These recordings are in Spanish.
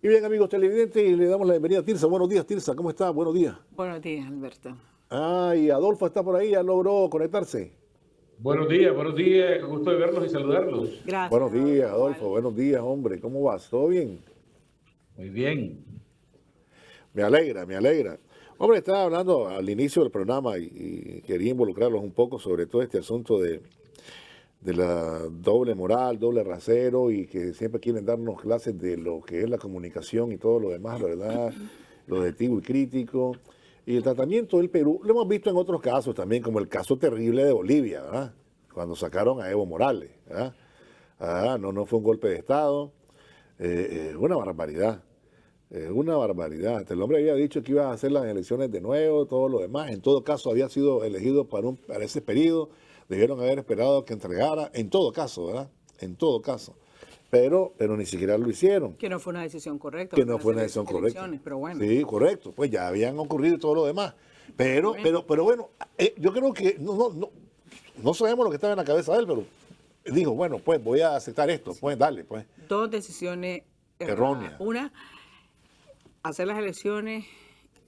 Y bien, amigos televidentes, le damos la bienvenida a Tirsa. Buenos días, Tirsa, ¿cómo está? Buenos días. Buenos días, Alberto. Y Adolfo está por ahí, ya logró conectarse. Buenos días, gusto de verlos y saludarlos. Gracias, Buenos días, Adolfo, igual. buenos días, hombre, ¿cómo vas? ¿Todo bien? Muy bien. Me alegra, me alegra. Hombre, estaba hablando al inicio del programa y quería involucrarlos un poco sobre todo este asunto de la doble moral, doble rasero y que siempre quieren darnos clases de lo que es la comunicación y todo lo demás, la verdad, lo objetivo y crítico. Y el tratamiento del Perú, lo hemos visto en otros casos también, como el caso terrible de Bolivia, ¿verdad? Cuando sacaron a Evo Morales, ¿verdad? No fue un golpe de Estado, una barbaridad. Una barbaridad. El hombre había dicho que iba a hacer las elecciones de nuevo, todo lo demás. En todo caso, había sido elegido para ese periodo. Debieron haber esperado que entregara, en todo caso, ¿verdad? En todo caso. Pero ni siquiera lo hicieron. Que no fue una decisión correcta. Que no fue una decisión correcta. Pero bueno. Sí, correcto. Pues ya habían ocurrido todo lo demás. Pero bueno, yo creo que no sabemos lo que estaba en la cabeza de él, pero dijo, bueno, pues voy a aceptar esto, pues dale, pues. Dos decisiones erróneas. Una, hacer las elecciones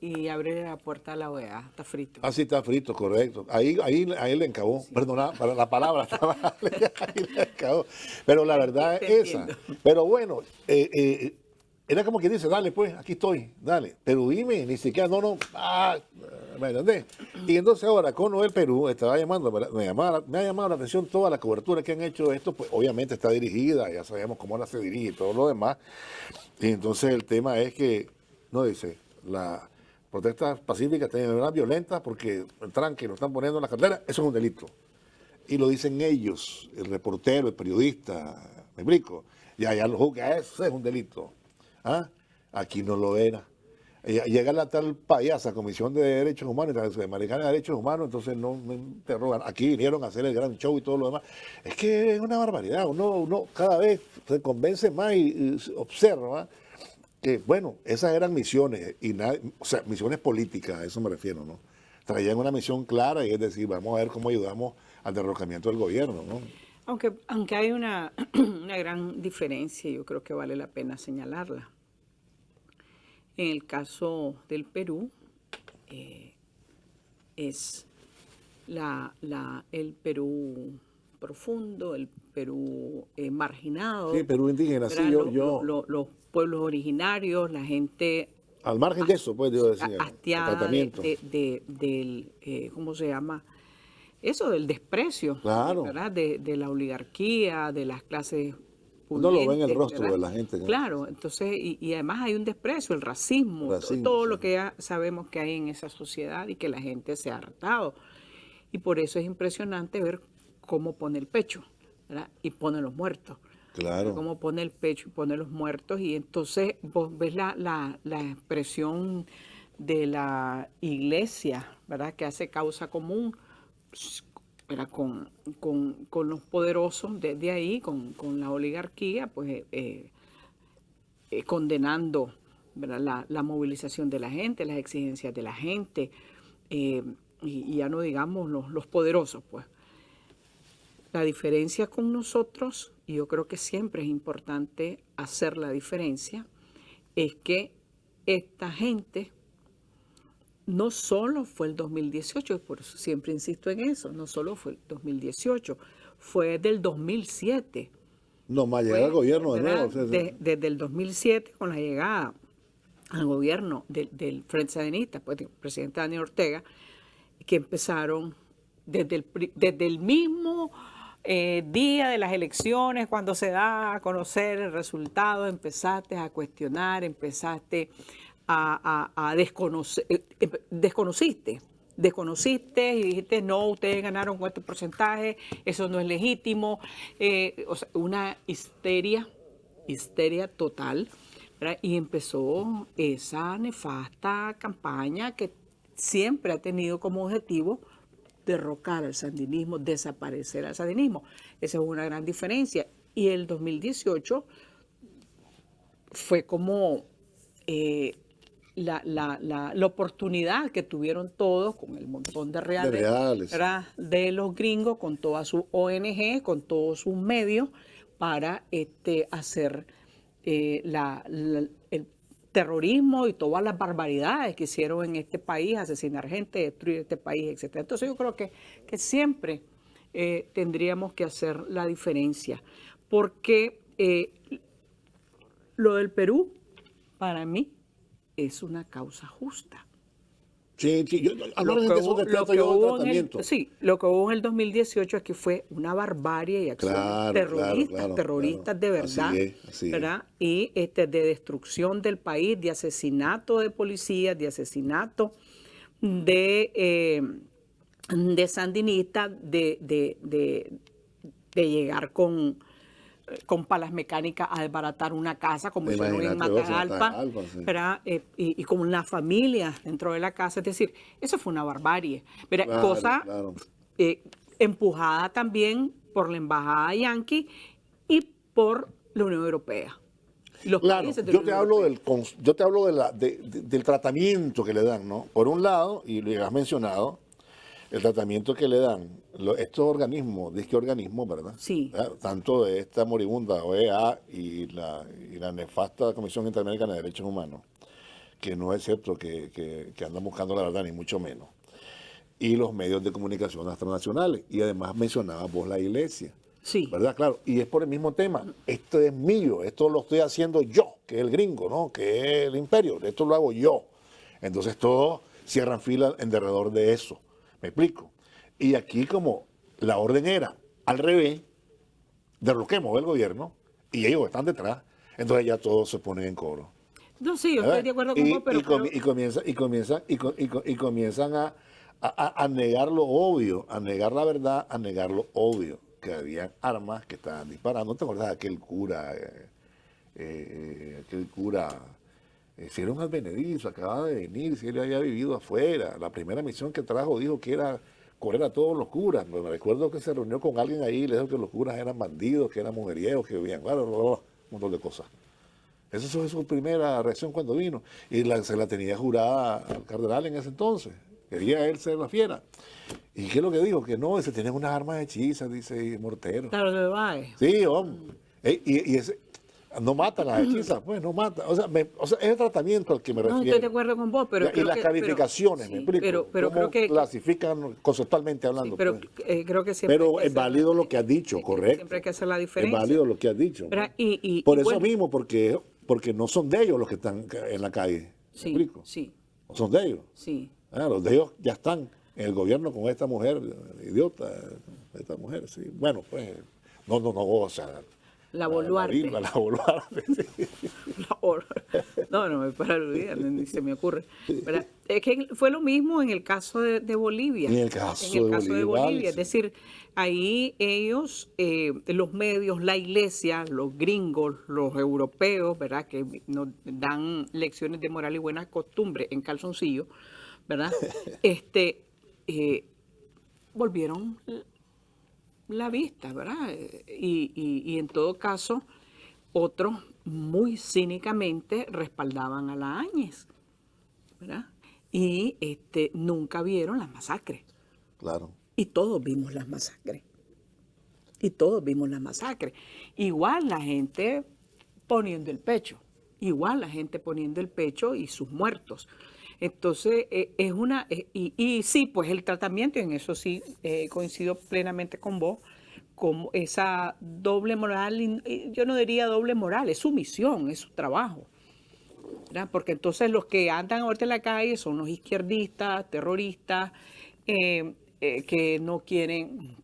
y abrir la puerta a la OEA. Está frito. Así está frito, correcto. Ahí le encabó. Sí. Perdona, para la palabra estaba ahí le encabó. Pero la verdad es esa. Pero bueno, era como que dice, dale pues, aquí estoy, dale. Pero dime, ni siquiera, ¿me entendés? Y entonces ahora con Noel Perú me ha llamado la atención toda la cobertura que han hecho de esto, pues obviamente está dirigida, ya sabemos cómo la se dirige y todo lo demás. Y entonces el tema es que, no dice, la protestas pacíficas, también violentas, porque el tranque lo están poniendo en la cartera, eso es un delito. Y lo dicen ellos, el reportero, el periodista, ¿me explico? Y allá lo juzga, eso es un delito. Aquí no lo era. Llega la tal payasa Comisión de Derechos Humanos, de Americana de Derechos Humanos, entonces no me interrogan. Aquí vinieron a hacer el gran show y todo lo demás. Es que es una barbaridad. Uno cada vez se convence más y observa que, bueno, esas eran misiones, o sea, misiones políticas, a eso me refiero, ¿no? Traían una misión clara y es decir, vamos a ver cómo ayudamos al derrocamiento del gobierno, ¿no? Aunque hay una gran diferencia, yo creo que vale la pena señalarla. En el caso del Perú, es el Perú profundo, el Perú marginado. Sí, Perú indígena, sí, los pueblos originarios, la gente... Al margen de eso, pues, yo decía, hastiada ¿cómo se llama? Eso, del desprecio, claro, ¿verdad? De la oligarquía, de las clases pudientes. Uno lo ve en el rostro, ¿verdad?, de la gente, ¿no? Claro, entonces, y además hay un desprecio, el racismo, todo lo que ya sabemos que hay en esa sociedad y que la gente se ha hartado. Y por eso es impresionante ver cómo pone el pecho, ¿verdad? Y pone los muertos. Claro. Cómo pone el pecho y pone los muertos. Y entonces vos ves la expresión de la iglesia, ¿verdad? Que hace causa común, ¿verdad? Con los poderosos desde ahí, con la oligarquía, pues condenando, ¿verdad? La movilización de la gente, las exigencias de la gente, y ya no digamos los poderosos, pues. La diferencia con nosotros, y yo creo que siempre es importante hacer la diferencia, es que esta gente no solo fue el 2018, por eso siempre insisto en eso, no solo fue el 2018, fue del 2007. No, más llegada al gobierno de nuevo. Desde el 2007, con la llegada al gobierno del Frente Sandinista, pues del presidente Daniel Ortega, que empezaron desde el mismo día de las elecciones, cuando se da a conocer el resultado, empezaste a cuestionar, empezaste a desconocer, desconociste y dijiste, no, ustedes ganaron con este porcentaje, eso no es legítimo, o sea, una histeria total, ¿verdad? Y empezó esa nefasta campaña que siempre ha tenido como objetivo derrocar al sandinismo, desaparecer al sandinismo. Esa es una gran diferencia. Y el 2018 fue como la oportunidad que tuvieron todos con el montón de reales. De los gringos, con todas sus ONG, con todos sus medios, para hacer el terrorismo y todas las barbaridades que hicieron en este país, asesinar gente, destruir este país, etc. Entonces yo creo que siempre tendríamos que hacer la diferencia, porque lo del Perú, para mí, es una causa justa. Sí, hablaron de eso respeto yo del tratamiento. Sí, lo que hubo en el 2018 es que fue una barbarie y acciones terroristas de verdad, así ¿verdad? Y de destrucción del país, de asesinato de policías, de asesinato de sandinistas, de llegar con palas mecánicas a desbaratar una casa, como hicieron en Matagalpa, sí. Y con una familia dentro de la casa. Es decir, eso fue una barbarie. Pero cosa empujada también por la embajada yanqui y por la Unión Europea. Yo te hablo del tratamiento que le dan, ¿no? Por un lado, y lo has mencionado, el tratamiento que le dan estos organismos, ¿verdad? Sí. Tanto de esta moribunda OEA y la nefasta Comisión Interamericana de Derechos Humanos, que no es cierto que andan buscando la verdad, ni mucho menos. Y los medios de comunicación transnacionales. Y además mencionabas vos la iglesia. Sí. ¿Verdad? Claro. Y es por el mismo tema. Esto es mío, esto lo estoy haciendo yo, que es el gringo, ¿no? Que es el imperio, esto lo hago yo. Entonces todos cierran fila en derredor de eso. ¿Me explico? Y aquí como la orden era al revés, derroquemos el gobierno y ellos están detrás, entonces ya todos se ponen en coro. No, sí, yo estoy de acuerdo con vos, pero... comienzan a negar lo obvio, a negar la verdad, a negar lo obvio, que habían armas que estaban disparando. ¿No te acordás de aquel cura? Si era un advenedizo, acababa de venir, si él había vivido afuera. La primera misión que trajo dijo que era correr a todos los curas. Me recuerdo que se reunió con alguien ahí y le dijo que los curas eran bandidos, que eran mujeriegos, que vivían, un montón de cosas. Esa fue su primera reacción cuando vino. Y se la tenía jurada al cardenal en ese entonces. Quería él ser la fiera. ¿Y qué es lo que dijo? Que no, se tenían unas armas hechizas, dice Mortero. Claro, de Baez. Sí, hombre. Y ese... No matan a las hechizas, pues, no matan. O sea, es el tratamiento al que me refiero. No, estoy de acuerdo con vos, pero... Y las calificaciones, me explico. Pero creo que... clasifican conceptualmente hablando. Sí, pero pues. creo que siempre... Pero es válido lo que has dicho, correcto. Siempre hay que hacer la diferencia. Es válido lo que has dicho. Por eso mismo, porque no son de ellos los que están en la calle. Sí, ¿Me explico? sí. No son de ellos. Sí. Los de ellos ya están en el gobierno con esta mujer idiota, esta mujer, sí. Bueno, pues, no, o sea... La Boluarte. La Boluarte, sí. No, para olvidar, ni se me ocurre. ¿Verdad? Es que fue lo mismo en el caso de Bolivia. En el caso de Bolivia. Es decir, ahí ellos, los medios, la iglesia, los gringos, los europeos, ¿verdad? Que nos dan lecciones de moral y buenas costumbres en calzoncillo, ¿verdad? Volvieron la vista, ¿verdad? Y en todo caso, otros muy cínicamente respaldaban a la Áñez, ¿verdad? Y nunca vieron las masacres. Claro. Y todos vimos las masacres. Igual la gente poniendo el pecho. Y sus muertos. Entonces, y sí, pues el tratamiento, y en eso sí coincido plenamente con vos, como esa doble moral, yo no diría doble moral, es su misión, es su trabajo, ¿verdad? Porque entonces los que andan ahorita en la calle son los izquierdistas, terroristas, que no quieren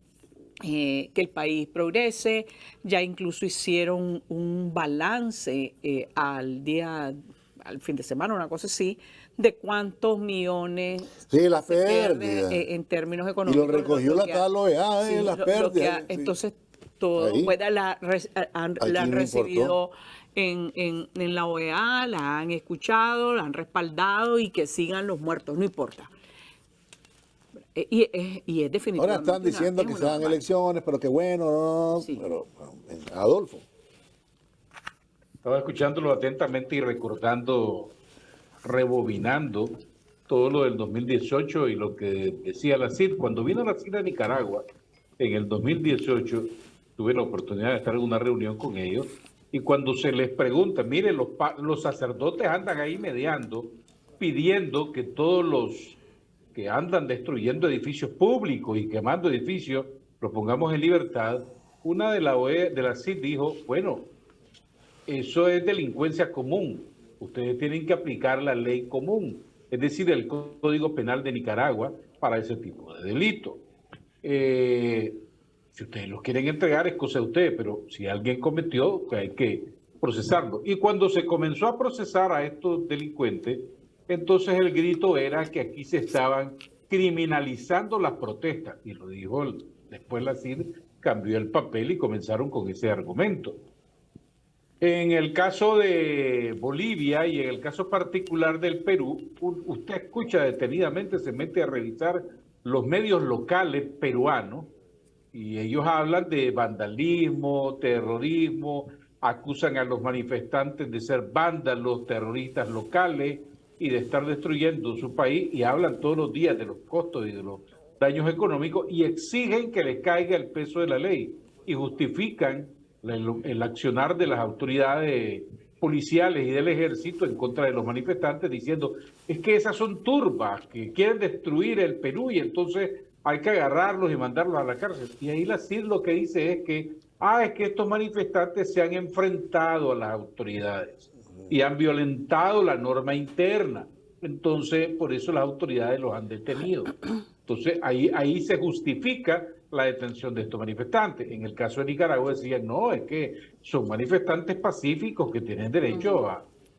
que el país progrese. Ya incluso hicieron un balance al fin de semana, una cosa así, de cuántos millones las pérdidas en términos económicos. Y lo recogió la tal OEA, las pérdidas. Entonces, todo, pues, la han recibido en la OEA, la han escuchado, la han respaldado y que sigan los muertos, no importa. Y es definitivamente. Ahora están diciendo que se dan elecciones, pero que bueno, ¿no? Sí. Pero, Adolfo. Estaba escuchándolo atentamente y recordando, rebobinando todo lo del 2018 y lo que decía la CID. Cuando vino la CID a Nicaragua, en el 2018, tuve la oportunidad de estar en una reunión con ellos Y cuando se les pregunta, mire, los sacerdotes andan ahí mediando, pidiendo que todos los que andan destruyendo edificios públicos y quemando edificios, los pongamos en libertad. Una de la CID dijo, bueno, eso es delincuencia común. Ustedes tienen que aplicar la ley común, es decir, el Código Penal de Nicaragua para ese tipo de delito. Si ustedes los quieren entregar es cosa de ustedes, pero si alguien cometió, pues hay que procesarlo. Y cuando se comenzó a procesar a estos delincuentes, entonces el grito era que aquí se estaban criminalizando las protestas. Y lo dijo después la CID, cambió el papel y comenzaron con ese argumento. En el caso de Bolivia y en el caso particular del Perú, usted escucha detenidamente, se mete a revisar los medios locales peruanos y ellos hablan de vandalismo, terrorismo, acusan a los manifestantes de ser vándalos, terroristas locales y de estar destruyendo su país y hablan todos los días de los costos y de los daños económicos y exigen que les caiga el peso de la ley y justifican el accionar de las autoridades policiales y del ejército en contra de los manifestantes diciendo es que esas son turbas que quieren destruir el Perú y entonces hay que agarrarlos y mandarlos a la cárcel. Y ahí la CID lo que dice es que estos manifestantes se han enfrentado a las autoridades y han violentado la norma interna. Entonces, por eso las autoridades los han detenido. Entonces, ahí se justifica la detención de estos manifestantes. En el caso de Nicaragua decían, no, es que son manifestantes pacíficos que tienen derecho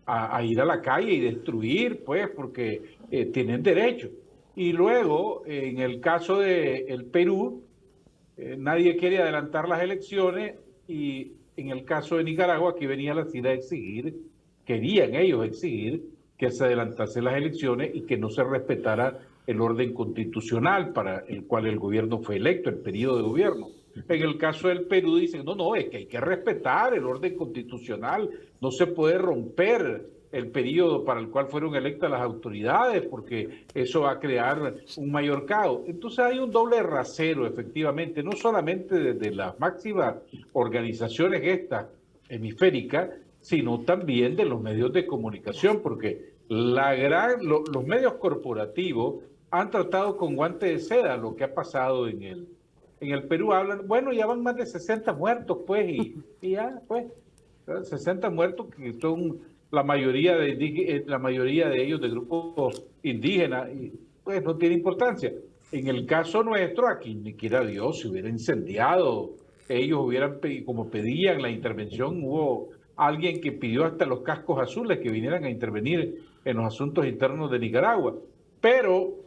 a ir a la calle y destruir, pues, porque tienen derecho. Y luego, en el caso del Perú, nadie quiere adelantar las elecciones y en el caso de Nicaragua, aquí venía la CID a exigir, querían ellos exigir que se adelantasen las elecciones y que no se respetara el orden constitucional para el cual el gobierno fue electo, el periodo de gobierno. En el caso del Perú dicen, no, es que hay que respetar el orden constitucional, no se puede romper el periodo para el cual fueron electas las autoridades, porque eso va a crear un mayor caos. Entonces hay un doble rasero, efectivamente, no solamente desde las máximas organizaciones estas hemisféricas, sino también de los medios de comunicación, porque los medios corporativos han tratado con guante de seda lo que ha pasado en el Perú. Hablan, bueno, ya van más de 60 muertos, pues, y ya, pues, 60 muertos que son la mayoría de ellos de grupos indígenas, y pues no tiene importancia. En el caso nuestro, aquí ni quiera Dios, se hubiera incendiado, ellos hubieran, como pedían la intervención, hubo alguien que pidió hasta los cascos azules que vinieran a intervenir en los asuntos internos de Nicaragua. Pero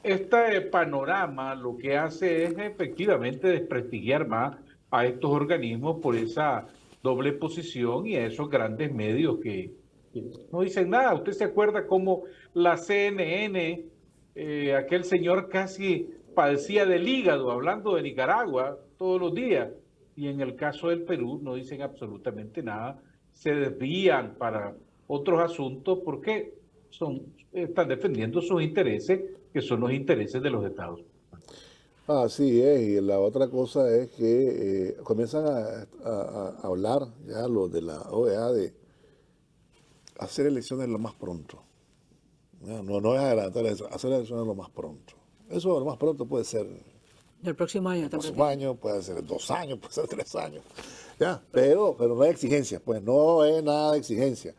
este panorama lo que hace es efectivamente desprestigiar más a estos organismos por esa doble posición y a esos grandes medios que no dicen nada. ¿Usted se acuerda cómo la CNN, aquel señor casi padecía del hígado hablando de Nicaragua todos los días? Y en el caso del Perú no dicen absolutamente nada, se desvían para otros asuntos porque están defendiendo sus intereses, que son los intereses de los Estados Unidos. Así es, y la otra cosa es que comienzan a hablar ya los de la OEA de hacer elecciones lo más pronto. No es adelantar eso, hacer elecciones lo más pronto. Eso lo más pronto puede ser del próximo año. El próximo año, puede ser 2 años, puede ser 3 años. Ya, pero no hay exigencia, pues no es nada de exigencia.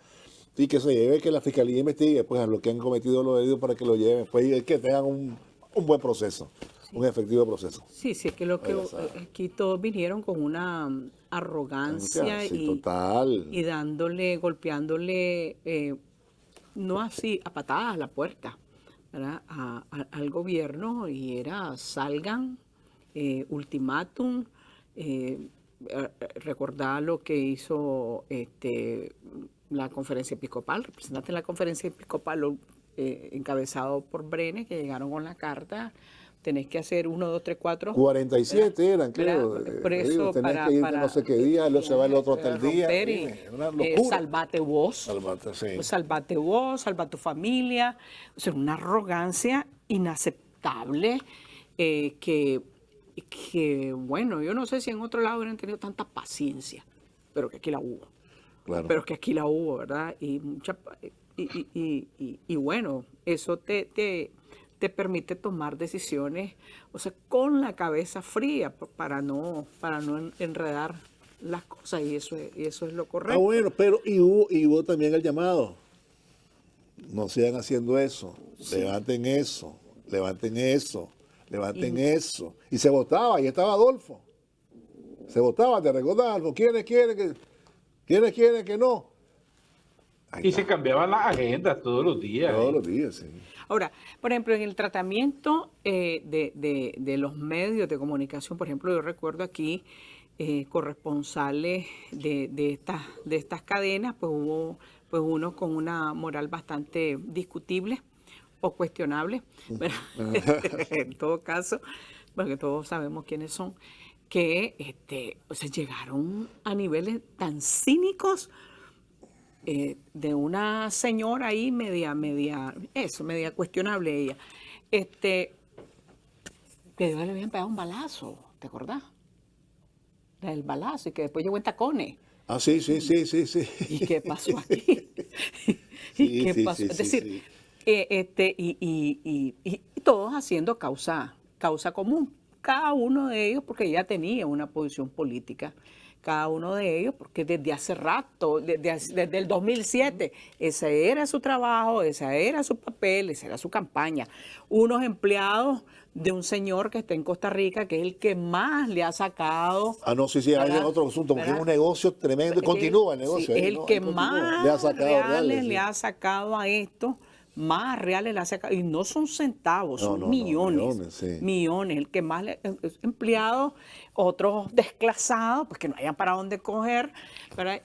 Y que se lleve, que la fiscalía investigue pues a lo que han cometido los delitos para que lo lleven, pues y que tengan un buen proceso, sí. Un efectivo proceso. Sí, es que lo que aquí todos vinieron con una arrogancia sí, total. Y golpeándole, no así a patadas a la puerta, ¿verdad? Al gobierno, y era salgan, ultimátum, recordar lo que hizo la conferencia episcopal, representantes de la conferencia episcopal encabezado por Brenes, que llegaron con la carta, tenés que hacer 1, 2, 3, 4. 47 eran, creo. Por eso, tenés que ir no sé qué día, luego se va el otro hasta el día. Una locura. Salvate vos. Sí. Salvate vos, salva tu familia. O sea, una arrogancia inaceptable que, bueno, yo no sé si en otro lado hubieran tenido tanta paciencia, pero que aquí la hubo. claro. pero es que aquí la hubo, ¿verdad? Y bueno, eso te permite tomar decisiones, o sea, con la cabeza fría para no enredar las cosas, y eso es lo correcto. Bueno, pero y hubo también el llamado. No sigan haciendo eso. Sí. Levanten eso. Levanten eso. Levanten eso. Y se votaba, ahí estaba Adolfo. Se votaba, te recordás, Adolfo. ¿Quiénes quieren que no? Ahí Y está. se cambiaban las agendas todos los días. Todos los días, sí. Ahora, por ejemplo, en el tratamiento de los medios de comunicación, por ejemplo, yo recuerdo aquí corresponsales de estas cadenas, pues hubo pues uno con una moral bastante discutible o cuestionable, pero en todo caso, porque todos sabemos quiénes son, que o sea, llegaron a niveles tan cínicos de una señora ahí media cuestionable ella, que le habían pegado un balazo, ¿te acordás? Del balazo, y que después llegó en tacones. Ah, sí. ¿Y qué pasó aquí? ¿Y qué pasó? Es decir, sí. y todos haciendo causa común. Cada uno de ellos porque ya tenía una posición política. Cada uno de ellos porque desde hace rato, desde el 2007, ese era su trabajo, ese era su papel, esa era su campaña. Unos empleados de un señor que está en Costa Rica, que es el que más le ha sacado. Ah, no, sí, hay otro asunto, porque es un negocio tremendo, continúa el negocio. Sí, es ahí, el ¿no? que Ahí continúa. más Le ha sacado reales, sí. le ha sacado a esto, más reales le ha sacado, y no son centavos, No, son no, millones, sí. millones, el que más empleados, otros desclasados, pues que no hayan para dónde coger, ¿verdad?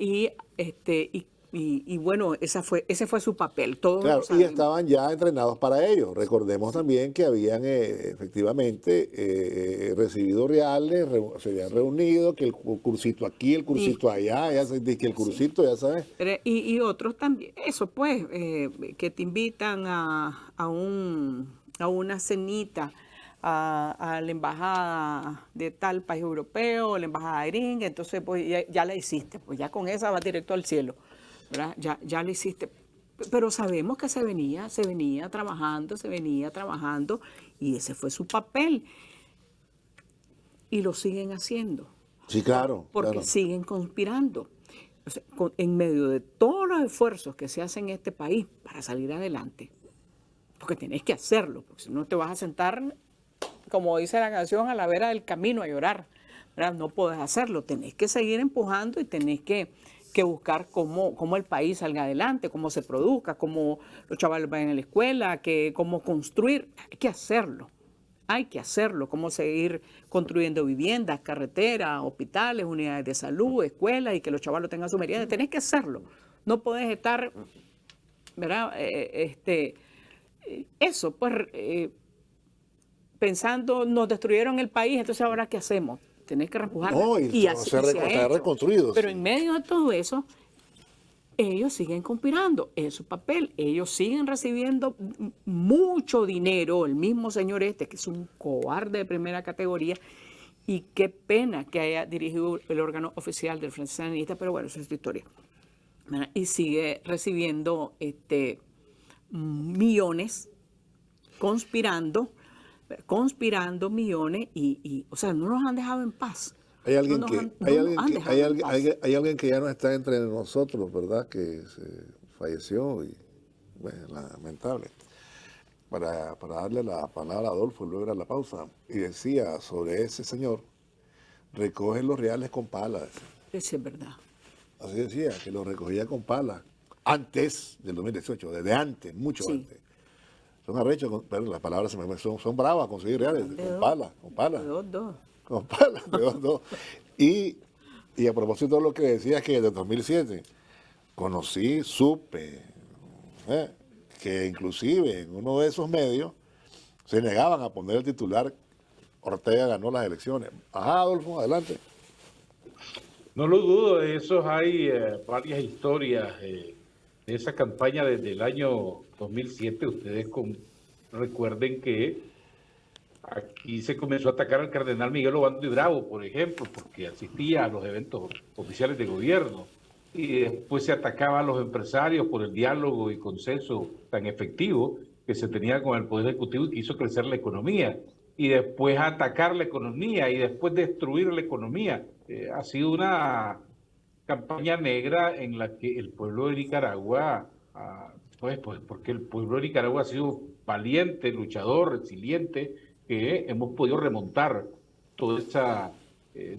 Y bueno, ese fue su papel. Todos Claro, lo y sabemos. estaban ya entrenados para ello. Recordemos también que habían efectivamente recibido reales, se habían reunido, que el cursito aquí, el cursito allá, que el cursito, ya sabes. Y otros también, eso pues, que te invitan a una cenita a la embajada de tal país europeo, la embajada gringa, entonces pues ya la hiciste, pues ya con esa vas directo al cielo, ¿verdad? Ya la hiciste. Pero sabemos que se venía trabajando, y ese fue su papel. Y lo siguen haciendo. Sí, claro. Porque claro. siguen conspirando. O sea, en medio de todos los esfuerzos que se hacen en este país para salir adelante, porque tenés que hacerlo, porque si no te vas a sentar, como dice la canción, a la vera del camino a llorar, ¿verdad? No podés hacerlo, tenés que seguir empujando y tenés que buscar cómo el país salga adelante, cómo se produzca, cómo los chavales vayan a la escuela, cómo construir. Hay que hacerlo, cómo seguir construyendo viviendas, carreteras, hospitales, unidades de salud, escuelas, y que los chavalos tengan su merienda. Tenés que hacerlo. No podés estar, ¿verdad? Eso, pues, pensando, nos destruyeron el país, entonces ahora ¿qué hacemos? Tenés que reempujar. No, y así se se ha está hecho. reconstruido. Pero Sí. en medio de todo eso, ellos siguen conspirando, es su papel, ellos siguen recibiendo mucho dinero, el mismo señor que es un cobarde de primera categoría, y qué pena que haya dirigido el órgano oficial del Frente Sandinista, pero bueno, esa es tu historia. Y sigue recibiendo millones, conspirando millones, o sea, no nos han dejado en paz. Hay alguien No nos que han- hay no alguien nos han que dejado hay en alguien, paz. hay alguien que ya no está entre nosotros, ¿verdad? Que se falleció y bueno, lamentable. Para darle la palabra a Adolfo, luego era la pausa, y decía sobre ese señor, recoge los reales con palas. Eso es verdad. Así decía, que los recogía con palas. Antes del 2018, desde antes, mucho Sí. antes. Son arrechos, pero las palabras son bravas, conseguir reales, con palas. Dos. Con palas, de dos. Y a propósito de lo que decías que desde 2007, supe, que inclusive en uno de esos medios se negaban a poner el titular, Ortega ganó las elecciones. Ajá, Adolfo, adelante. No lo dudo, de esos hay varias historias de esa campaña desde el año 2007. Ustedes recuerden que aquí se comenzó a atacar al cardenal Miguel Obando y Bravo, por ejemplo, porque asistía a los eventos oficiales de gobierno. y después se atacaba a los empresarios por el diálogo y consenso tan efectivo que se tenía con el Poder Ejecutivo, que hizo crecer la economía, y después atacar la economía y después destruir la economía. Ha sido una campaña negra en la que el pueblo de Nicaragua, pues porque el pueblo de Nicaragua ha sido valiente, luchador, resiliente, que hemos podido remontar toda esa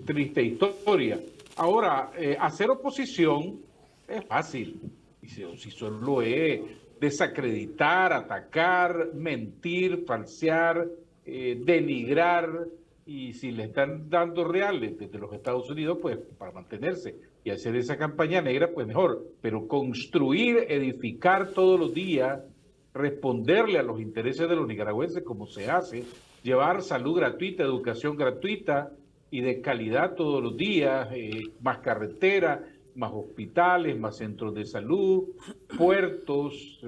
triste historia. Ahora, hacer oposición es fácil, y si solo es desacreditar, atacar, mentir, falsear, denigrar, y si le están dando reales desde los Estados Unidos, pues para mantenerse y hacer esa campaña negra, pues mejor, pero construir, edificar todos los días, responderle a los intereses de los nicaragüenses como se hace, llevar salud gratuita, educación gratuita y de calidad todos los días, más carretera, más hospitales, más centros de salud, puertos,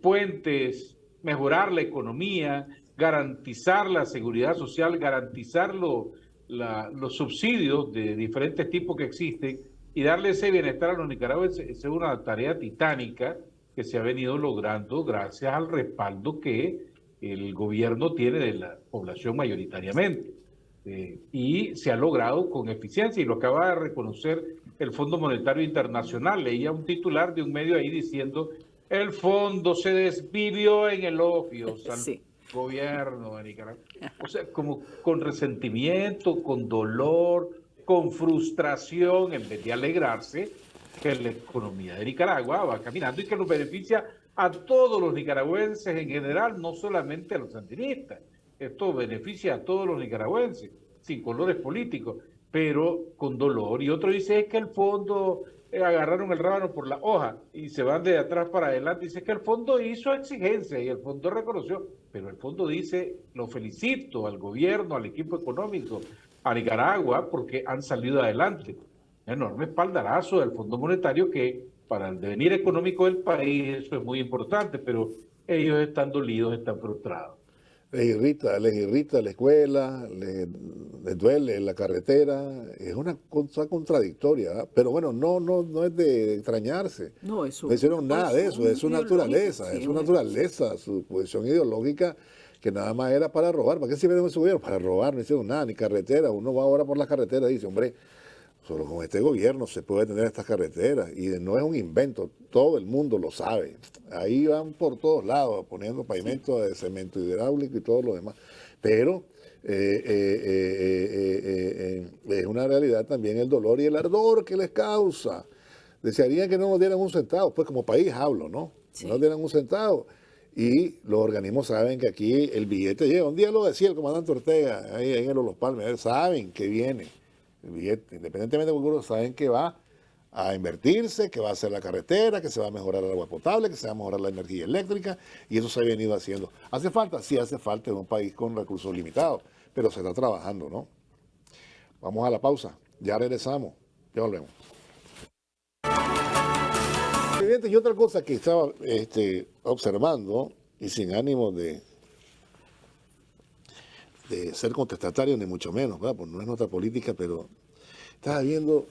puentes, mejorar la economía, garantizar la seguridad social, garantizar los subsidios de diferentes tipos que existen y darle ese bienestar a los nicaragüenses. Es una tarea titánica que se ha venido logrando gracias al respaldo que el gobierno tiene de la población mayoritariamente. Y se ha logrado con eficiencia, y lo acaba de reconocer el Fondo Monetario Internacional. Leía un titular de un medio ahí diciendo: el fondo se desvivió en elogios al gobierno de Nicaragua. O sea, como con resentimiento, con dolor, con frustración, en vez de alegrarse que la economía de Nicaragua va caminando y que nos beneficia a todos los nicaragüenses en general, no solamente a los sandinistas. Esto beneficia a todos los nicaragüenses, sin colores políticos, pero con dolor. Y otro dice: es que el fondo agarraron el rábano por la hoja y se van de atrás para adelante. Dice que el fondo hizo exigencia y el fondo reconoció, pero el fondo dice: lo felicito al gobierno, al equipo económico, a Nicaragua, porque han salido adelante. Un enorme espaldarazo del Fondo Monetario, que para el devenir económico del país eso es muy importante, pero ellos están dolidos, están frustrados. Les irrita la escuela, les duele la carretera, es una cosa contradictoria, ¿verdad? Pero bueno, no es de extrañarse. No, eso, no hicieron nada de eso, es su naturaleza, sí, es su naturaleza, su posición ideológica, que nada más era para robar. ¿Para qué sirve ese gobierno? Para robar, no hicieron nada, ni carretera. Uno va ahora por las carreteras y dice: hombre, solo con este gobierno se puede tener estas carreteras, y no es un invento, todo el mundo lo sabe. Ahí van por todos lados poniendo pavimento de cemento hidráulico y todo lo demás. Pero es una realidad también el dolor y el ardor que les causa. Desearían que no nos dieran un centavo, pues como país hablo, ¿no? Sí. No nos dieran un centavo. Y los organismos saben que aquí el billete llega. Un día lo decía el comandante Ortega, ahí en el Los Palmes, saben que viene el billete, independientemente de que saben que va a invertirse, que va a hacer la carretera, que se va a mejorar el agua potable, que se va a mejorar la energía eléctrica, y eso se ha venido haciendo. ¿Hace falta? Sí, hace falta en un país con recursos limitados, pero se está trabajando, ¿no? Vamos a la pausa, ya regresamos, ya volvemos. Y otra cosa que estaba observando, y sin ánimo de ser contestatario, ni mucho menos, ¿verdad? Pues no es nuestra política, pero estaba viendo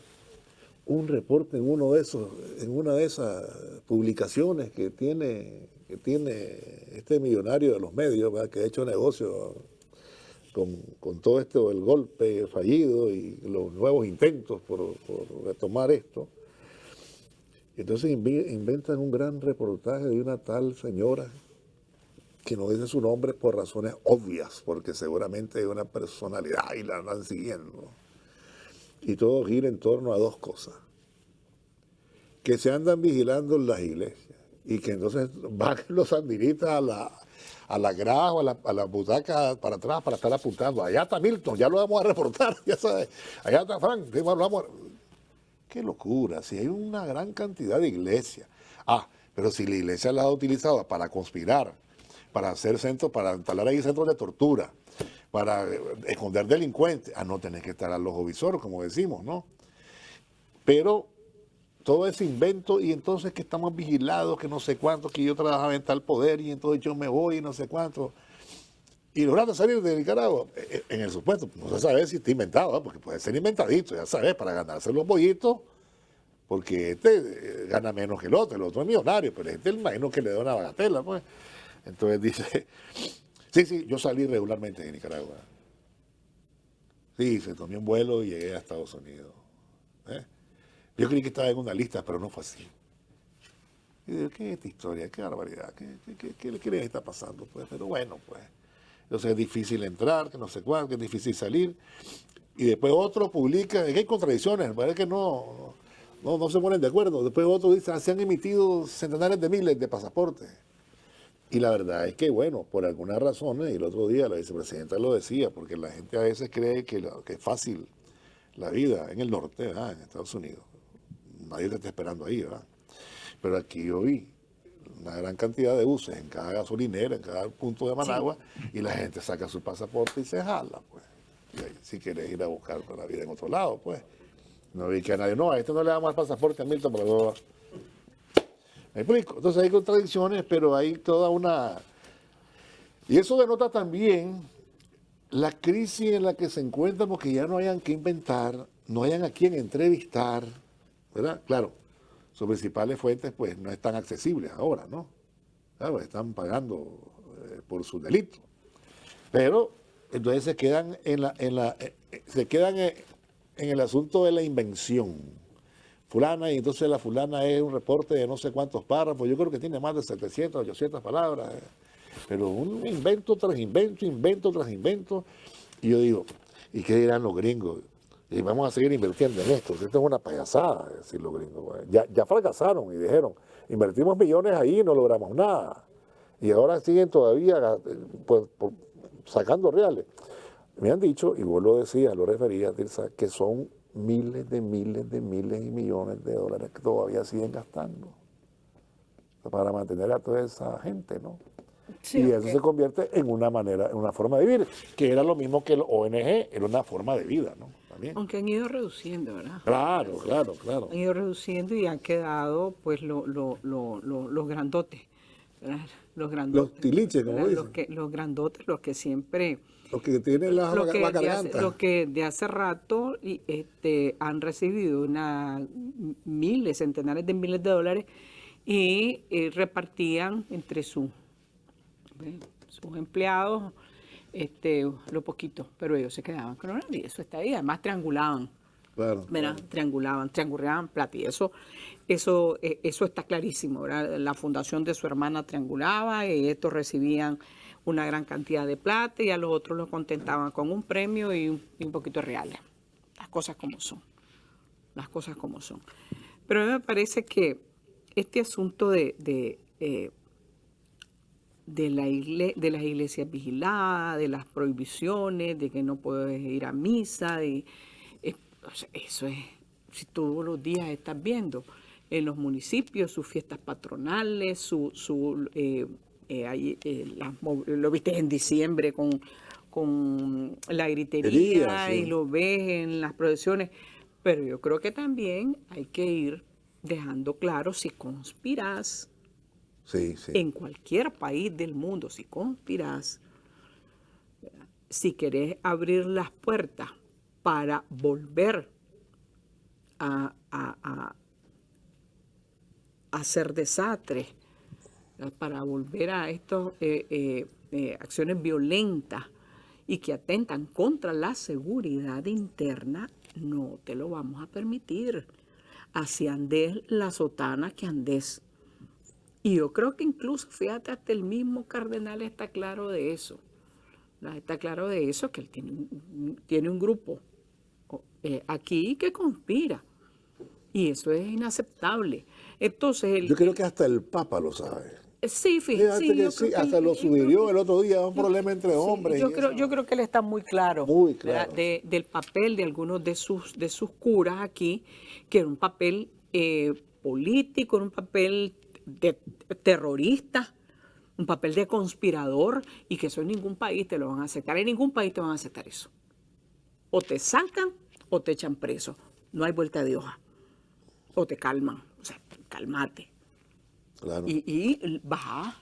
un reporte en una de esas publicaciones que tiene este millonario de los medios, ¿verdad? Que ha hecho negocio con todo esto, el golpe fallido y los nuevos intentos por retomar esto. Y entonces inventan un gran reportaje de una tal señora que no dice su nombre por razones obvias, porque seguramente es una personalidad y la andan siguiendo. Y todo gira en torno a dos cosas: que se andan vigilando en las iglesias, y que entonces van los sandinistas a la grada o a la butaca para atrás para estar apuntando. Allá está Milton, ya lo vamos a reportar, ya sabes. Allá está Frank, ¡qué locura! Si hay una gran cantidad de iglesias. Pero si la iglesia la ha utilizado para conspirar, para hacer centros, para instalar ahí centros de tortura, para esconder delincuentes, no tenés que estar al ojo visor, como decimos, ¿no? Pero todo ese invento, y entonces que estamos vigilados, que no sé cuánto, que yo trabajaba en tal poder, y entonces yo me voy, y no sé cuánto. Y lograron salir de Nicaragua, en el supuesto, no se sabe si está inventado, porque puede ser inventadito, ya sabes, para ganarse los bollitos, porque este gana menos que el otro es millonario, pero este imagino que le da una bagatela, pues. Entonces dice, sí, yo salí regularmente de Nicaragua. Sí, se tomé un vuelo y llegué a Estados Unidos. ¿Eh? Yo creí que estaba en una lista, pero no fue así. Y digo, ¿qué es esta historia? ¿Qué barbaridad? ¿Qué les está pasando? Pues, pero bueno, pues. Entonces es difícil entrar, que no sé cuál, que es difícil salir. Y después otro publica, es que hay contradicciones, parece que no se ponen de acuerdo. Después otro dice, se han emitido centenares de miles de pasaportes. Y la verdad es que, bueno, por algunas razones, y el otro día la vicepresidenta lo decía, porque la gente a veces cree que es fácil la vida en el norte, ¿verdad? En Estados Unidos. Nadie te está esperando ahí, ¿verdad? Pero aquí yo vi una gran cantidad de buses en cada gasolinera, en cada punto de Managua, y la gente saca su pasaporte y se jala, pues. Y ahí, si quieres ir a buscar la vida en otro lado, pues. No vi que a nadie, no, a este no le damos el pasaporte a Milton, pero ¿me explico? Entonces hay contradicciones, pero hay toda una... Y eso denota también la crisis en la que se encuentran, porque ya no hayan que inventar, no hayan a quien entrevistar, ¿verdad? Claro, sus principales fuentes pues no están accesibles ahora, ¿no? Claro, están pagando por sus delitos. Pero entonces se quedan en el asunto de la invención. Fulana, y entonces la fulana es un reporte de no sé cuántos párrafos, yo creo que tiene más de 700, 800 palabras, pero un invento tras invento tras invento, y yo digo, ¿y qué dirán los gringos? Y vamos a seguir invirtiendo en esto, esto es una payasada, decir los gringos. Ya fracasaron y dijeron, invertimos millones ahí y no logramos nada, y ahora siguen todavía pues, sacando reales. Me han dicho, y vos lo decías, lo referías, Tirsa, que son miles y millones de dólares que todavía siguen gastando para mantener a toda esa gente, ¿no? Sí, y eso se convierte en una manera, en una forma de vivir, que era lo mismo que el ONG, era una forma de vida, ¿no? También. Aunque han ido reduciendo, ¿verdad? Claro. Han ido reduciendo y han quedado, pues, los grandotes, ¿verdad? Los grandotes. Los tiliches, como dicen. Los grandotes, los que siempre... Los que tienen las gargantas. Los que de hace rato han recibido miles, centenares de miles de dólares y repartían entre sus empleados lo poquito, pero ellos se quedaban con nada y eso está ahí. Además triangulaban. Claro. Triangulaban plata y eso está clarísimo, ¿verdad? La fundación de su hermana triangulaba y estos recibían una gran cantidad de plata y a los otros los contentaban con un premio y un poquito de reales. Las cosas como son. Pero a mí me parece que este asunto de las iglesias vigiladas, de las prohibiciones, de que no puedes ir a misa, eso es, si todos los días estás viendo en los municipios sus fiestas patronales, lo viste en diciembre con la gritería sí. Y lo ves en las procesiones, pero yo creo que también hay que ir dejando claro si conspiras en cualquier país del mundo, si conspiras, si querés abrir las puertas para volver a hacer desastres, para volver a estas acciones violentas y que atentan contra la seguridad interna, no te lo vamos a permitir. Así andes la sotana que andes. Y yo creo que incluso, fíjate, hasta el mismo cardenal está claro de eso. Está claro de eso, que él tiene un grupo aquí que conspira. Y eso es inaceptable. Entonces, yo creo que hasta el Papa lo sabe. Sí, fíjate. Hasta lo sugirió el otro día, un problema entre hombres. Yo creo que él está muy claro, del papel de algunos de sus curas aquí, que era un papel político, era un papel de terrorista, un papel de conspirador, y que eso en ningún país te lo van a aceptar. En ningún país te van a aceptar eso. O te sacan o te echan preso. No hay vuelta de hoja. O te calman. O sea, cálmate. Claro. Y baja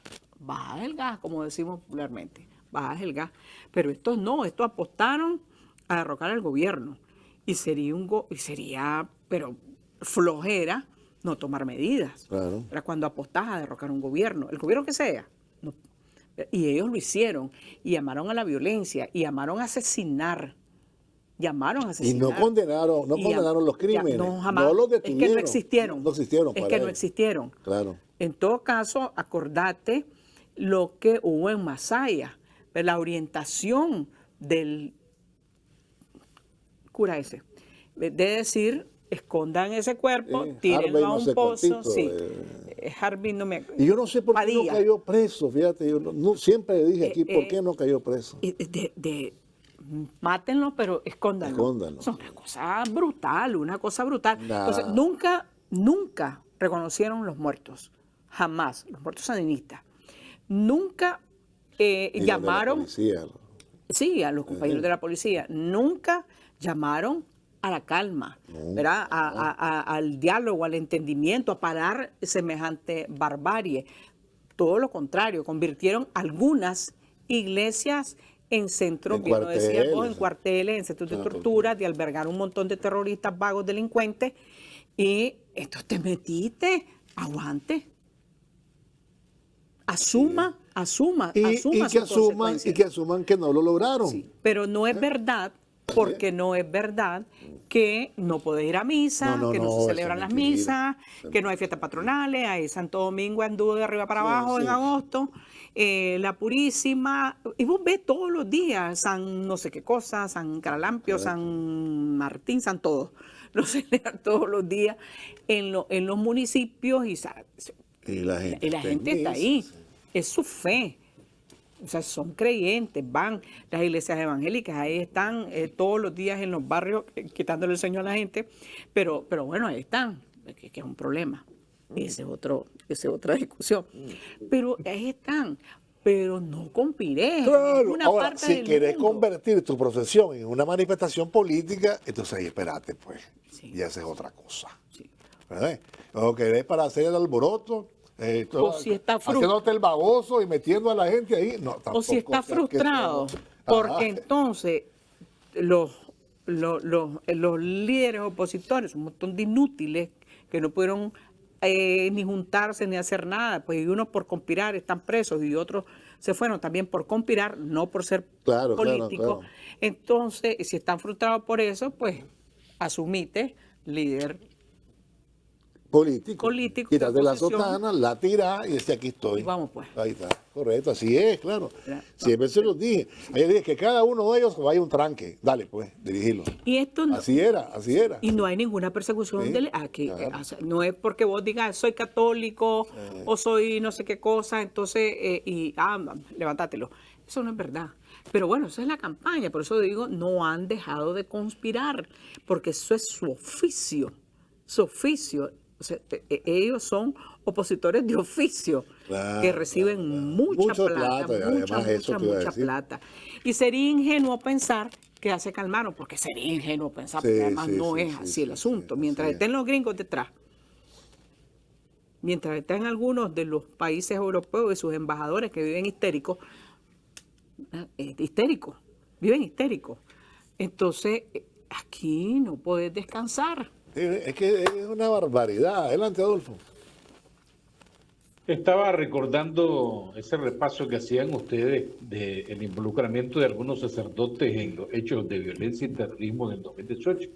el gas, como decimos popularmente. Baja el gas. Pero estos no, estos apostaron a derrocar al gobierno. Y sería, pero flojera no tomar medidas. Claro. Era cuando apostás a derrocar un gobierno, el gobierno que sea. No. Y ellos lo hicieron, y llamaron a la violencia, y llamaron a asesinar. Llamaron a Y asesinar. no condenaron los crímenes. No, jamás. No los Es detuvieron. que no existieron. No existieron. Es para que no ellos. existieron. Claro. En todo caso, acordate lo que hubo en Masaya, de la orientación del cura ese, de decir, escondan ese cuerpo, tírenlo Harvey a no un sé pozo. cuántito, Sí, Harvey no me... Y yo no sé por qué no Padilla. cayó preso, fíjate, yo siempre dije aquí, ¿por qué no cayó preso? Mátenlo, pero escóndanlo. Escóndanlo. Es una cosa brutal, una cosa brutal. Nah. Entonces, nunca reconocieron los muertos, jamás, los muertos sandinistas. Nunca Y los de la llamaron, policía. sí, a los compañeros de la policía, nunca llamaron a la calma, ¿verdad? Al diálogo, al entendimiento, a parar semejante barbarie. Todo lo contrario, convirtieron algunas iglesias en centros, En bien lo decías vos, en cuarteles. cuarteles, en centros de tortura, de albergar un montón de terroristas, vagos, delincuentes. Y entonces te metiste, aguante. Asuma Y sus que asuman que no lo lograron. Sí, pero no es verdad, porque no es verdad que no podés ir a misa, No, que no no, se eso celebran es las mentira. misas, que no hay fiestas patronales. Ahí Santo Domingo anduvo de arriba para abajo sí. en agosto, la Purísima, y vos ves todos los días San no sé qué cosa, San Caralampio, San Martín, San todo. Lo celebran todos los días en los municipios Y la gente, está ahí. Es su fe. O sea, son creyentes, van las iglesias evangélicas, ahí están todos los días en los barrios quitándole el sueño a la gente, pero bueno, ahí están, que es un problema. Esa es otra discusión. Pero ahí están, pero no conspiré. Claro. Una Ahora, parte si del querés mundo. convertir tu profesión en una manifestación política, entonces ahí espérate, pues. Sí. Y esa es otra cosa. Sí. ¿Verdad? O querés para hacer el alboroto, O si está haciéndote el baboso y metiendo a la gente ahí. No, tampoco, O si está o sea, que frustrado, eso no. porque Ajá. entonces los líderes opositores, un montón de inútiles que no pudieron ni juntarse ni hacer nada, pues y unos por conspirar están presos y otros se fueron también por conspirar, no por ser Claro, políticos. claro. Entonces, si están frustrados por eso, pues asumite líder Político. político, Quítate de la oposición. sotana, la tira y dice aquí estoy. Y vamos, pues. Ahí está, correcto, así es, claro. Ya, Siempre se los dije. Ayer dije que cada uno de ellos vaya un tranque. Dale, pues, dirigirlo. Y esto no, Así era, así era. y no hay ninguna persecución Sí, claro. no es porque vos digas soy católico o soy no sé qué cosa, entonces levantátelo. Eso no es verdad. Pero bueno, esa es la campaña, por eso digo, no han dejado de conspirar, porque eso es su oficio. Su oficio. O sea, ellos son opositores de oficio Claro, que reciben claro. mucha Mucha plata, plata, y además eso te iba a decir. plata. Y sería ingenuo pensar que ya se calmaron, porque sería ingenuo pensar, porque Sí, además sí, no sí, es sí, así sí, el asunto. sí, Mientras sí. estén los gringos detrás, mientras estén algunos de los países europeos y sus embajadores que viven histéricos, viven histéricos. Entonces, aquí no puedes descansar. Sí, es que es una barbaridad. Adelante, Adolfo. Estaba recordando ese repaso que hacían ustedes del involucramiento de algunos sacerdotes en los hechos de violencia y terrorismo en el 2018.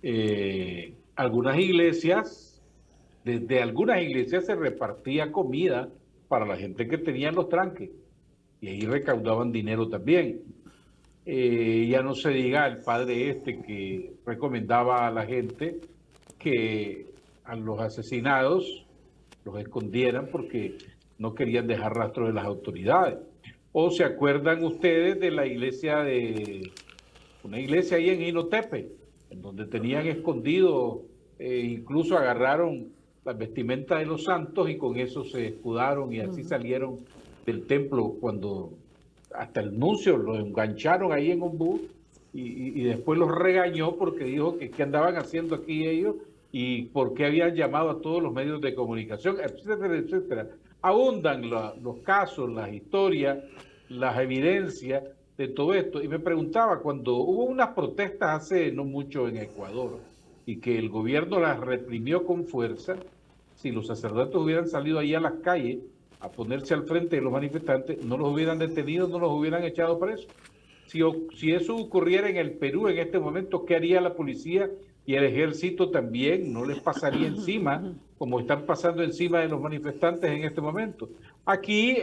Desde algunas iglesias se repartía comida para la gente que tenía los tranques y ahí recaudaban dinero también. Ya no se diga el padre que recomendaba a la gente que a los asesinados los escondieran porque no querían dejar rastro de las autoridades. O se acuerdan ustedes de una iglesia ahí en Inotepe, en donde tenían escondido, incluso agarraron las vestimentas de los santos y con eso se escudaron y así salieron del templo cuando hasta el nuncio los engancharon ahí en un bus y después los regañó porque dijo que qué andaban haciendo aquí ellos y por qué habían llamado a todos los medios de comunicación, etcétera, etcétera. Abundan los casos, las historias, las evidencias de todo esto. Y me preguntaba, cuando hubo unas protestas hace no mucho en Ecuador, y que el gobierno las reprimió con fuerza, si los sacerdotes hubieran salido ahí a las calles a ponerse al frente de los manifestantes, no los hubieran detenido, no los hubieran echado presos. Si eso ocurriera en el Perú en este momento, ¿qué haría la policía y el ejército también? No les pasaría encima, como están pasando encima de los manifestantes en este momento. Aquí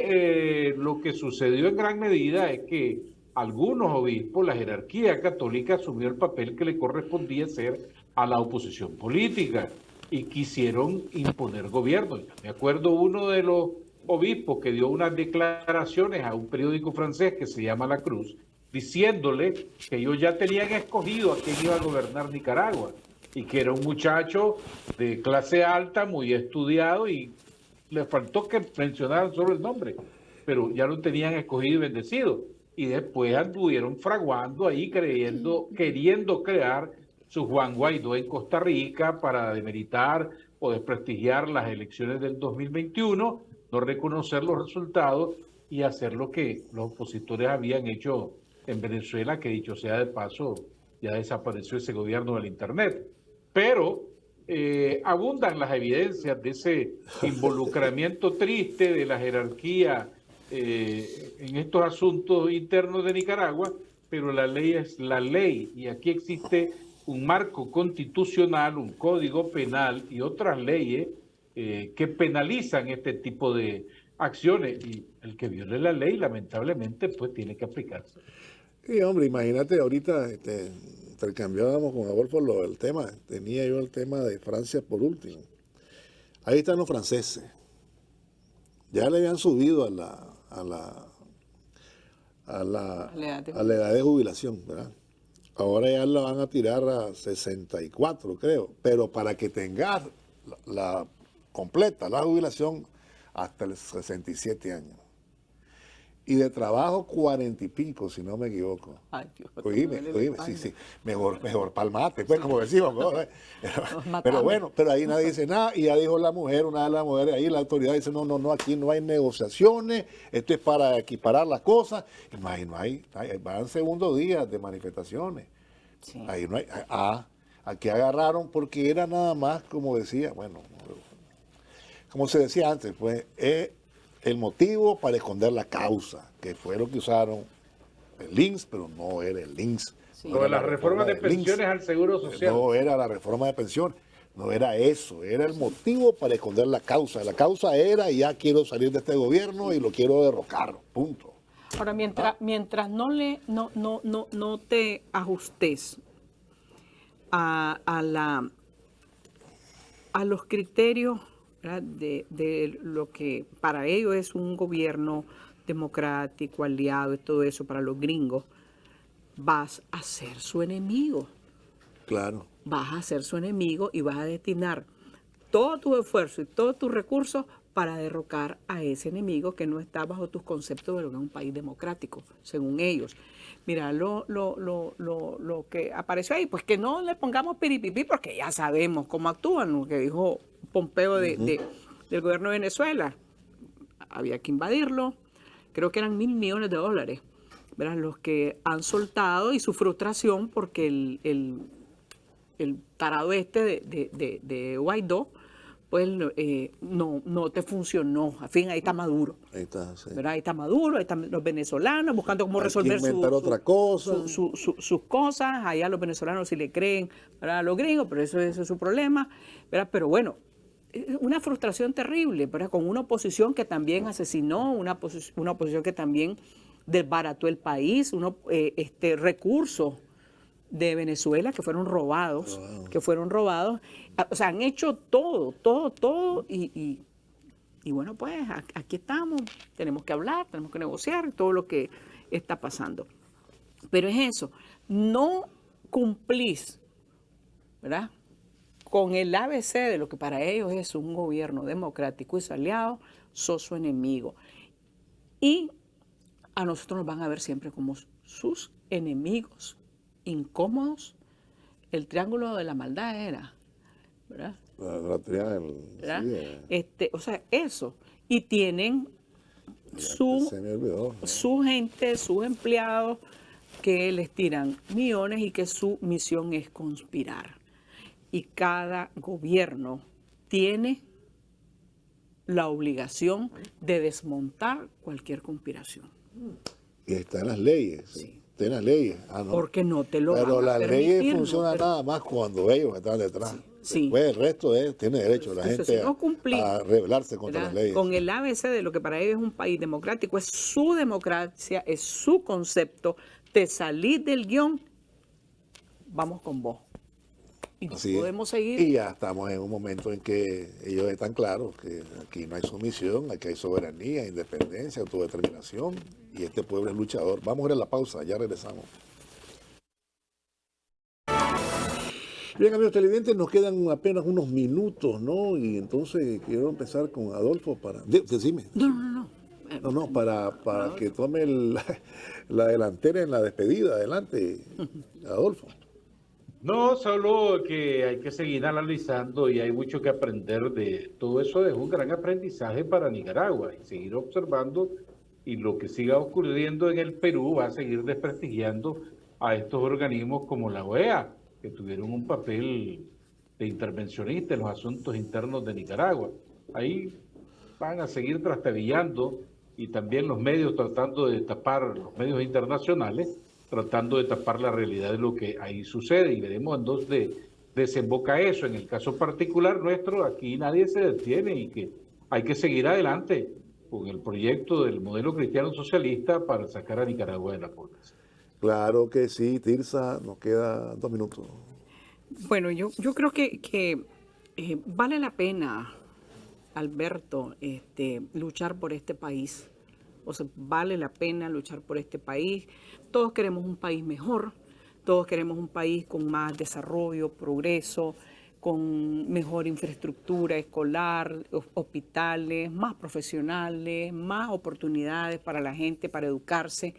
lo que sucedió en gran medida es que algunos obispos, la jerarquía católica, asumió el papel que le correspondía ser a la oposición política y quisieron imponer gobierno. Me acuerdo uno de los obispos que dio unas declaraciones a un periódico francés que se llama La Cruz, diciéndole que ellos ya tenían escogido a quién iba a gobernar Nicaragua y que era un muchacho de clase alta, muy estudiado, y le faltó que mencionaran solo el nombre, pero ya lo tenían escogido y bendecido. Y después anduvieron fraguando ahí, queriendo crear su Juan Guaidó en Costa Rica para demeritar o desprestigiar las elecciones del 2021, no reconocer los resultados y hacer lo que los opositores habían hecho en Venezuela, que dicho sea de paso, ya desapareció ese gobierno del Internet. Pero abundan las evidencias de ese involucramiento triste de la jerarquía en estos asuntos internos de Nicaragua, pero la ley es la ley y aquí existe un marco constitucional, un código penal y otras leyes que penalizan este tipo de acciones, y el que viole la ley lamentablemente pues tiene que aplicarse. Y hombre, imagínate, ahorita intercambiábamos con Adolfo el tema, tenía yo el tema de Francia por último. Ahí están los franceses. Ya le habían subido a la edad de jubilación, ¿verdad? Ahora ya la van a tirar a 64, creo. Pero para que tengas completa la jubilación hasta los 67 años. Y de trabajo 40 y pico, si no me equivoco. Ay, Dios, oíme, sí, mejor palmate, pues, como decimos. Pero bueno, pero ahí nadie dice nada, y ya dijo la mujer, una de las mujeres, ahí la autoridad dice, no, aquí no hay negociaciones, esto es para equiparar las cosas, y no hay, van segundos días de manifestaciones. Sí. Ahí no hay, aquí agarraron porque era nada más, como decía, bueno, como se decía antes, pues, el motivo para esconder la causa, que fue lo que usaron el LINS, pero no era el LINS. Sí. No la reforma de pensiones al Seguro Social. No era la reforma de pensiones, no era eso, era el motivo para esconder la causa. La causa era, ya quiero salir de este gobierno y lo quiero derrocar, punto. Ahora, mientras no te ajustes a los criterios de lo que para ellos es un gobierno democrático, aliado y todo eso para los gringos, vas a ser su enemigo. Claro. Vas a ser su enemigo y vas a destinar todo tu esfuerzo y todos tus recursos para derrocar a ese enemigo que no está bajo tus conceptos de lo que es un país democrático, según ellos. Mira, lo que apareció ahí, pues que no le pongamos piripipí porque ya sabemos cómo actúan, lo que dijo Pompeo del gobierno de Venezuela. Había que invadirlo, creo que eran $1.000 millones, ¿verdad? Los que han soltado y su frustración porque el tarado de Guaidó, pues no te funcionó. Al fin, ahí está Maduro. Ahí está, sí. ¿Verdad? Ahí está Maduro, ahí están los venezolanos buscando cómo resolver sus cosas. Allá los venezolanos sí le creen, ¿verdad? A los gringos, pero eso es su problema, ¿verdad? Pero bueno, una frustración terrible, ¿verdad? Con una oposición que también asesinó, una oposición que también desbarató el país, recursos de Venezuela que fueron robados, o sea, han hecho todo y bueno, pues aquí estamos, tenemos que hablar, tenemos que negociar todo lo que está pasando. Pero es eso, no cumplís, ¿verdad?, con el ABC de lo que para ellos es un gobierno democrático y su aliado, sos su enemigo. Y a nosotros nos van a ver siempre como sus enemigos incómodos. El triángulo de la maldad era, ¿verdad? La triángulo, ¿verdad? Sí, o sea, eso. Y tienen su gente, sus empleados que les tiran millones y que su misión es conspirar. y cada gobierno tiene la obligación de desmontar cualquier conspiración. Y está en las leyes. Sí. Está en las leyes. Ah, no. Porque no te lo Pero van a las leyes permitir, ¿no? funcionan Pero- nada más cuando ellos están detrás. Sí. Después el resto tiene derecho la Entonces, gente si no cumplimos, a rebelarse contra ¿verdad? las leyes. Con el ABC de lo que para ellos es un país democrático, es su democracia, es su concepto. Te salís del guión, vamos con vos. Y no Así es. podemos seguir. Y ya estamos en un momento en que ellos están claros que aquí no hay sumisión, aquí hay soberanía, independencia, autodeterminación, y este pueblo es luchador. Vamos a ir a la pausa, ya regresamos. Bien, amigos televidentes, nos quedan apenas unos minutos, ¿no? Y entonces quiero empezar con Adolfo para... Decime. No. No, para que tome la delantera en la despedida. Adelante, Adolfo. No, solo que hay que seguir analizando y hay mucho que aprender de todo eso. Es un gran aprendizaje para Nicaragua y seguir observando, y lo que siga ocurriendo en el Perú va a seguir desprestigiando a estos organismos como la OEA, que tuvieron un papel de intervencionista en los asuntos internos de Nicaragua. Ahí van a seguir trastabillando, y también los medios tratando de tapar, los medios internacionales, tratando de tapar la realidad de lo que ahí sucede, y veremos en dónde desemboca eso. En el caso particular nuestro, aquí nadie se detiene y que hay que seguir adelante con el proyecto del modelo cristiano socialista para sacar a Nicaragua de la pobreza. Claro que sí, Tirsa, nos queda 2 minutos. Bueno, yo creo que vale la pena, Alberto, luchar por este país. O sea, vale la pena luchar por este país. Todos queremos un país mejor, todos queremos un país con más desarrollo, progreso, con mejor infraestructura escolar, hospitales, más profesionales, más oportunidades para la gente, para educarse.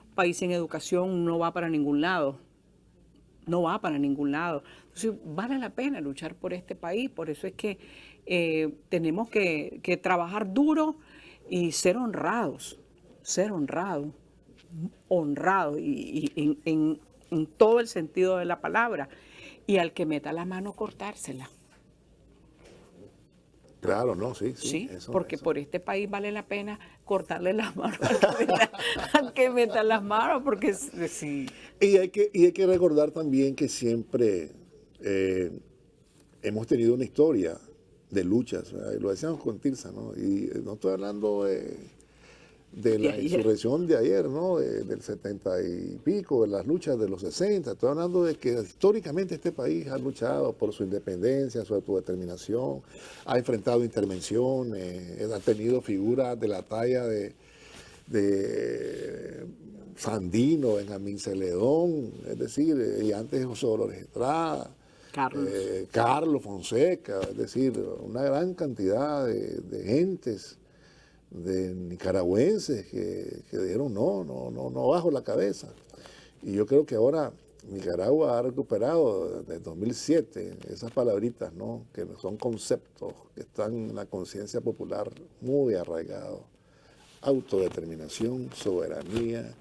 Un país sin educación no va para ningún lado. No va para ningún lado. Entonces, vale la pena luchar por este país. Por eso es que tenemos que trabajar duro y ser honrados y en todo el sentido de la palabra. Y al que meta la mano, cortársela. Claro, no, sí. Sí, Eso, porque eso. por este país vale la pena cortarle las manos al que meta las manos, porque sí. Y hay que recordar también que siempre hemos tenido una historia de luchas, ¿verdad? Y lo decíamos con Tirsa, ¿no? Y no estoy hablando de la insurrección de ayer, ¿no? Del 70 y pico, de las luchas de los 60. Estoy hablando de que históricamente este país ha luchado por su independencia, su autodeterminación, ha enfrentado intervenciones, ha tenido figuras de la talla de Sandino, Benjamín Celedón, es decir, y antes José Dolores Estrada, Carlos Fonseca, es decir, una gran cantidad de gentes, de nicaragüenses que dijeron no bajo la cabeza. Y yo creo que ahora Nicaragua ha recuperado desde 2007 esas palabritas, ¿no? Que son conceptos que están en la conciencia popular muy arraigados: autodeterminación, soberanía,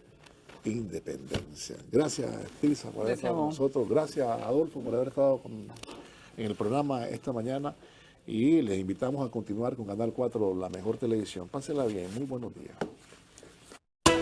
independencia. Gracias, Tirsa, por haber estado con nosotros. Gracias, Adolfo, por haber estado en el programa esta mañana. Y les invitamos a continuar con Canal 4, la mejor televisión. Pásenla bien. Muy buenos días.